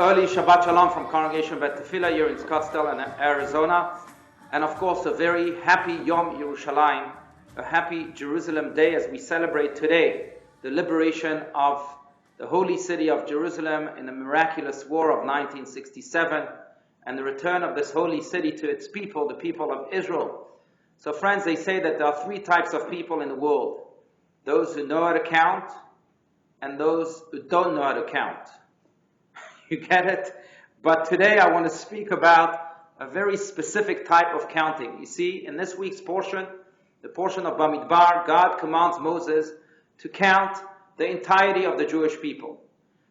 Early Shabbat Shalom from Congregation Bet Tefillah here in Scottsdale, Arizona. And of course, a very happy Yom Yerushalayim, a happy Jerusalem day as we celebrate today the liberation of the holy city of Jerusalem in the miraculous war of 1967 and the return of this holy city to its people, the people of Israel. So friends, they say that there are three types of people in the world. Those who know how to count and those who don't know how to count. You get it? But today I want to speak about a very specific type of counting. You see, in this week's portion, the portion of Bamidbar, God commands Moses to count the entirety of the Jewish people.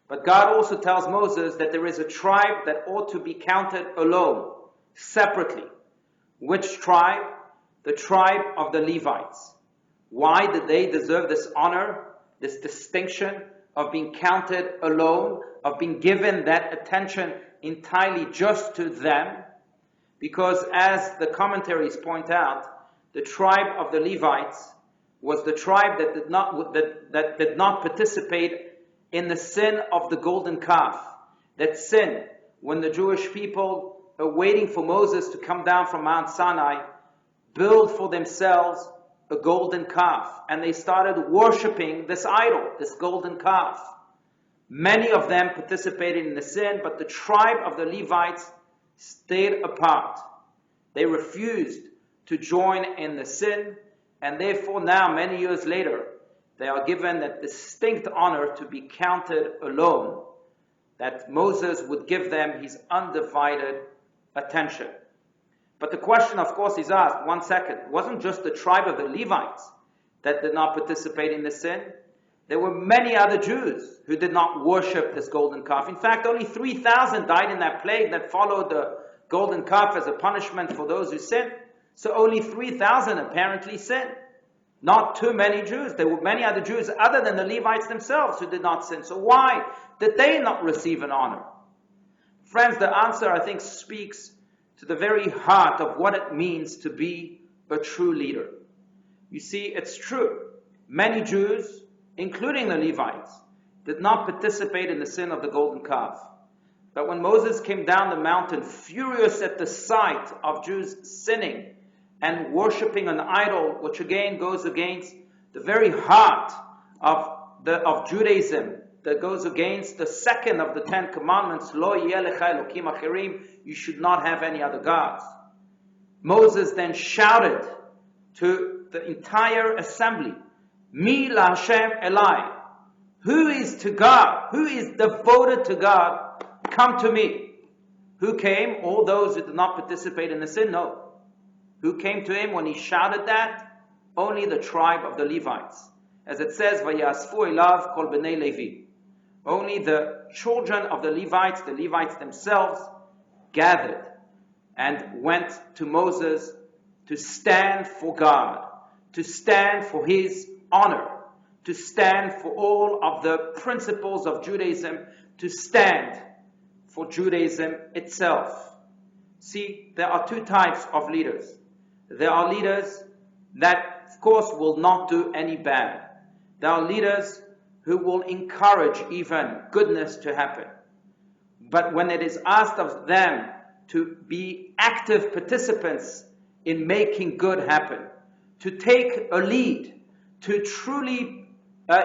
But God also tells Moses that there is a tribe that ought to be counted alone, separately. Which tribe? The tribe of the Levites. Why did they deserve this honor, this distinction of being counted alone, of being given that attention entirely just to them? Because as the commentaries point out, the tribe of the Levites was the tribe that did not participate in the sin of the golden calf. That sin, when the Jewish people are waiting for Moses to come down from Mount Sinai, build for themselves a golden calf. And they started worshipping this idol, this golden calf. Many of them participated in the sin, but the tribe of the Levites stayed apart. They refused to join in the sin, and therefore now, many years later, they are given that distinct honor to be counted alone, that Moses would give them his undivided attention. But the question, of course, is asked, 1 second, it wasn't just the tribe of the Levites that did not participate in the sin. There were many other Jews who did not worship this golden calf. In fact, only 3,000 died in that plague that followed the golden calf as a punishment for those who sinned. So only 3,000 apparently sinned. Not too many Jews. There were many other Jews other than the Levites themselves who did not sin. So why did they not receive an honor? Friends, the answer, I think, speaks to the very heart of what it means to be a true leader. You see, it's true. Many Jews, including the Levites, did not participate in the sin of the golden calf. But when Moses came down the mountain, furious at the sight of Jews sinning and worshipping an idol, which again goes against the very heart of Judaism, that goes against the second of the 10 commandments, Lo yeh lecha elokim acherim, you should not have any other gods. Moses then shouted to the entire assembly, Mi la Hashem Elai, who is to God, who is devoted to God, come to me. Who came? All those who did not participate in the sin? No. Who came to him when he shouted that? Only the tribe of the Levites. As it says, Vayasfu elav kol bnei Levi. Only the children of the Levites themselves, gathered and went to Moses to stand for God, to stand for his honor, to stand for all of the principles of Judaism, to stand for Judaism itself. See, there are two types of leaders. There are leaders that, of course, will not do any bad. There are leaders who will encourage even goodness to happen. But when it is asked of them to be active participants in making good happen, to take a lead, to truly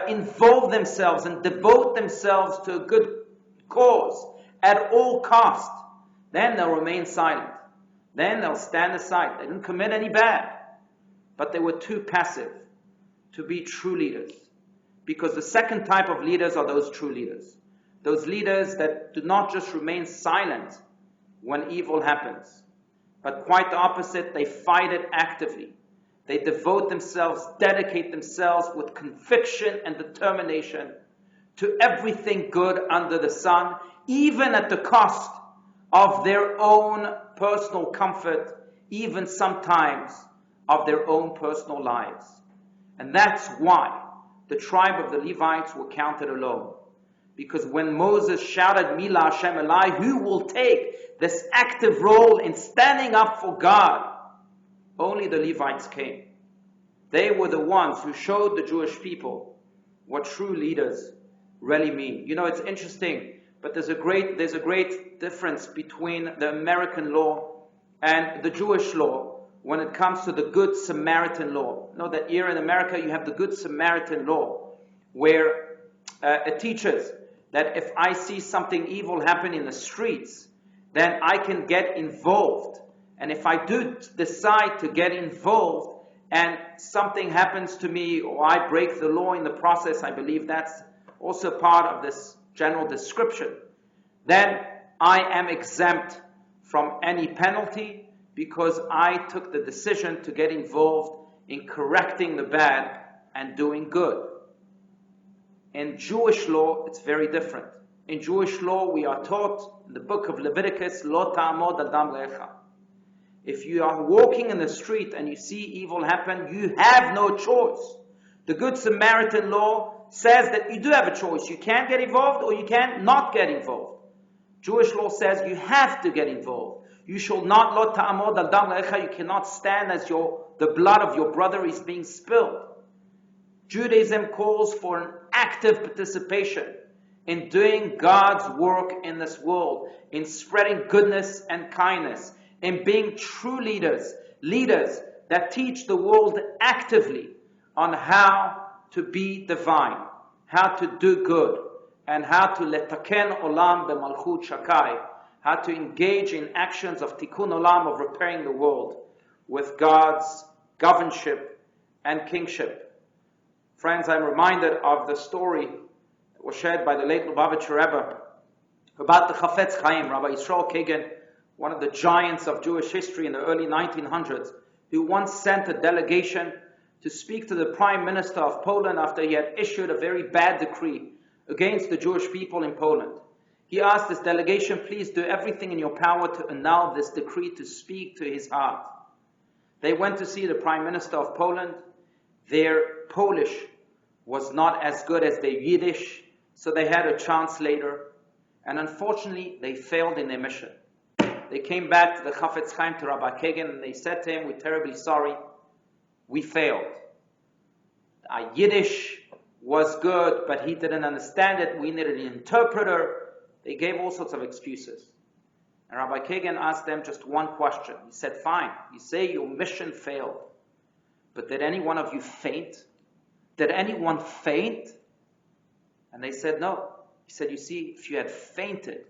involve themselves and devote themselves to a good cause at all cost, then they'll remain silent. Then they'll stand aside. They didn't commit any bad, but they were too passive to be true leaders. Because the second type of leaders are those true leaders. Those leaders that do not just remain silent when evil happens, but quite the opposite, they fight it actively. They devote themselves, dedicate themselves with conviction and determination to everything good under the sun, even at the cost of their own personal comfort, even sometimes of their own personal lives. And that's why the tribe of the Levites were counted alone. Because when Moses shouted, Mi la Hashem Elai, who will take this active role in standing up for God? Only the Levites came. They were the ones who showed the Jewish people what true leaders really mean. You know, it's interesting. But there's a great difference between the American law and the Jewish law when it comes to the Good Samaritan law. Know that here in America you have the Good Samaritan law, where it teaches that if I see something evil happen in the streets, then I can get involved. And if I do decide to get involved and something happens to me or I break the law in the process, I believe that's also part of this general description, then I am exempt from any penalty because I took the decision to get involved in correcting the bad and doing good. In Jewish law, it's very different. In Jewish law, we are taught in the book of Leviticus, Lo ta'amod al dam lecha. If you are walking in the street and you see evil happen, you have no choice. The Good Samaritan law says that you do have a choice. You can get involved or you can not get involved. Jewish law says you have to get involved. You shall not lo ta'amod al dam lecha. You cannot stand as the blood of your brother is being spilled. Judaism calls for an active participation in doing God's work in this world, in spreading goodness and kindness, in being true leaders that teach the world actively on how to be divine, how to do good, and how to letaken olam b'malchut shakai, how to engage in actions of tikkun olam, of repairing the world with God's governorship and kingship. Friends, I'm reminded of the story that was shared by the late Lubavitcher Rebbe about the Chafetz Chaim, Rabbi Yisrael Kagan, one of the giants of Jewish history in the early 1900s, who once sent a delegation to speak to the Prime Minister of Poland after he had issued a very bad decree against the Jewish people in Poland. He asked this delegation, please do everything in your power to annul this decree, to speak to his heart. They went to see the Prime Minister of Poland. Their Polish was not as good as their Yiddish, so they had a translator, and unfortunately they failed in their mission. They came back to the Chafetz Chaim, to Rabbi Kagan, and they said to him, we're terribly sorry, we failed. Our Yiddish was good, but he didn't understand it, we needed an interpreter. They gave all sorts of excuses. And Rabbi Kagan asked them just one question. He said, fine, you say your mission failed, but did any one of you faint? Did anyone faint? And they said, no. He said, you see, if you had fainted,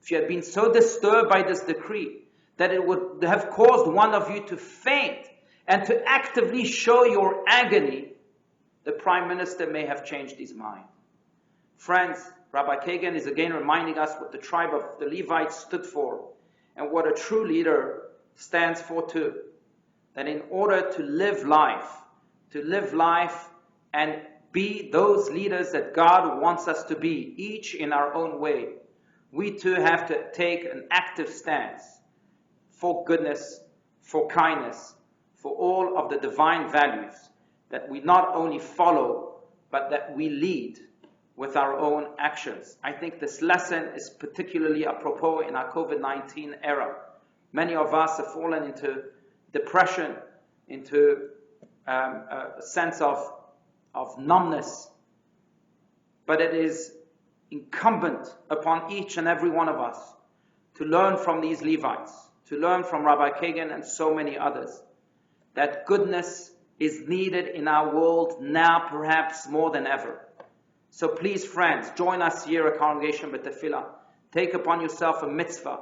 if you had been so disturbed by this decree that it would have caused one of you to faint and to actively show your agony, the Prime Minister may have changed his mind. Friends, Rabbi Kagan is again reminding us what the tribe of the Levites stood for and what a true leader stands for too. That in order to live life and be those leaders that God wants us to be, each in our own way, we too have to take an active stance for goodness, for kindness, for all of the divine values that we not only follow, but that we lead with our own actions. I think this lesson is particularly apropos in our COVID-19 era. Many of us have fallen into depression, into a sense of numbness. But it is incumbent upon each and every one of us to learn from these Levites, to learn from Rabbi Kagan and so many others, that goodness is needed in our world now perhaps more than ever. So please, friends, join us here at Congregation B'Tefillah. Take upon yourself a mitzvah.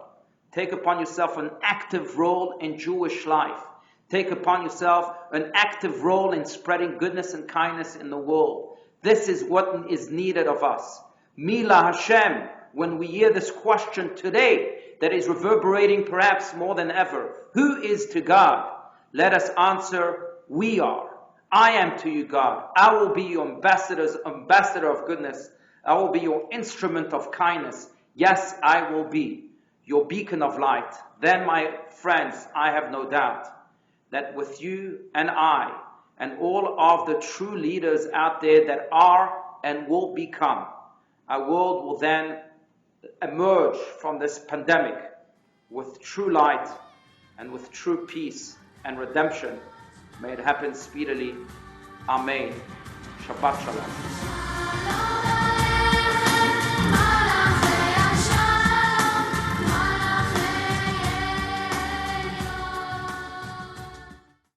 Take upon yourself an active role in Jewish life. Take upon yourself an active role in spreading goodness and kindness in the world. This is what is needed of us. Mila Hashem, when we hear this question today that is reverberating perhaps more than ever, who is to God? Let us answer, we are. I am to you, God. I will be your ambassador of goodness. I will be your instrument of kindness. Yes, I will be your beacon of light. Then, my friends, I have no doubt that with you and I and all of the true leaders out there that are and will become, our world will then emerge from this pandemic with true light and with true peace and redemption. May it happen speedily. Amen. Shabbat Shalom.